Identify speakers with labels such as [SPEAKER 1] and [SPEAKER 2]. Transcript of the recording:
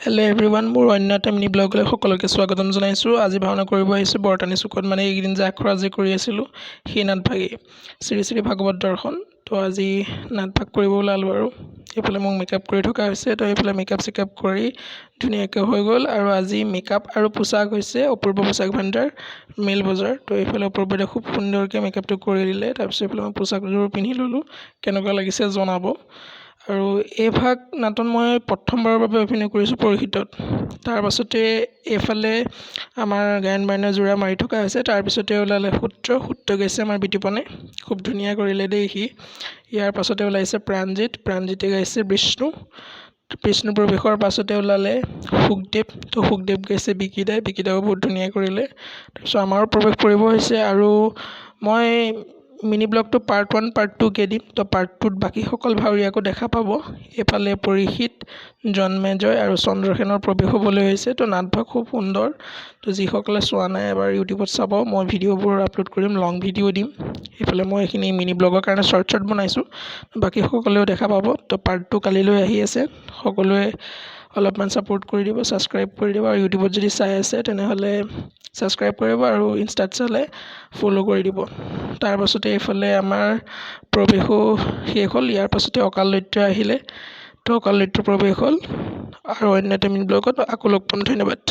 [SPEAKER 1] Hello' everyone, মোৰ অন্য এটা মিনি ব্লগলৈ সকলোকে স্বাগতম জনাইছোঁ। আজি ভাওনা কৰিব আহিছোঁ বৰতানী চুকত। মানে এইকেইদিন যে আখৰা যে কৰি আছিলোঁ সেই নাটভাগেই শ্ৰী শ্ৰী ভাগৱত দৰ্শন। তো আজি নাটভাগ কৰিব ওলালোঁ আৰু এইফালে মোক মেকআপ কৰি থকা হৈছে। তো এইফালে মেকআপ চেকআপ কৰি ধুনীয়াকৈ হৈ গ'ল। আৰু আজি মেকআপ আৰু পোচাক হৈছে অপূৰ্ব পোচাক ভাণ্ডাৰ মেল বজাৰ। তো এইফালে অপূৰ্বতে খুব সুন্দৰকৈ মেকআপটো কৰি দিলে। তাৰপিছত এইফালে মই পোচাকযোৰ পিন্ধি ল'লোঁ, কেনেকুৱা লাগিছে জনাব। আৰু এই ভাগ নাটত মই প্ৰথমবাৰৰ বাবে অভিনয় কৰিছোঁ পৰিশীতত। তাৰপাছতে এইফালে আমাৰ গায়ন বায়নৰ যোৰা মাৰি থকা হৈছে। তাৰপিছতে ওলালে সূত্ৰ গাইছে আমাৰ বিতুপনে, খুব ধুনীয়া কৰিলে দেই সি। ইয়াৰ পাছতে ওলাইছে প্ৰাণজিতে গাইছে বিষ্ণু প্ৰৱেশৰ পাছতে ওলালে সুখদেৱ। তো সুখদেৱ গাইছে বিকিদাও বহুত ধুনীয়া কৰিলে। তাৰপিছত আমাৰো প্ৰৱেশ কৰিব হৈছে। আৰু মই মিনি ব্লগটো পাৰ্ট 1 পাৰ্ট 2কৈ দিম। তো পাৰ্ট 2ত বাকীসকল ভাৱৰীয়াকো দেখা পাব। এইফালে পৰীক্ষিত, জন্মেজয় আৰু চন্দ্ৰসেনৰ প্ৰৱেশ হ'বলৈ হৈছে। তো নাটভাগ খুব সুন্দৰ। তো যিসকলে চোৱা নাই এবাৰ ইউটিউবত চাব, মই ভিডিঅ'বোৰ আপলোড কৰিম, লং ভিডিঅ' দিম। এইফালে মই এইখিনি মিনি ব্লগৰ কাৰণে শ্বৰ্ট বনাইছোঁ, বাকীসকলেও দেখা পাব। তো পাৰ্ট 2 কালিলৈ আহি আছে। সকলোৱে অলপমান ছাপোৰ্ট কৰি দিব, ছাবস্ক্ৰাইব কৰি দিব। আৰু ইউটিউবত যদি চাই আছে তেনেহ'লে ছাবস্ক্ৰাইব কৰিব, আৰু ইনষ্টাত চালে ফ'ল' কৰি দিব। তাৰপাছতে এইফালে আমাৰ প্ৰৱেশো শেষ হ'ল। ইয়াৰ পাছতে অকাল নৃত্য আহিলে। তো অকাল নৃত্যৰ প্ৰৱেশ হ'ল। আৰু অন্য এটা মিনি ব্লগত আকৌ লগ পাম। ধন্যবাদ।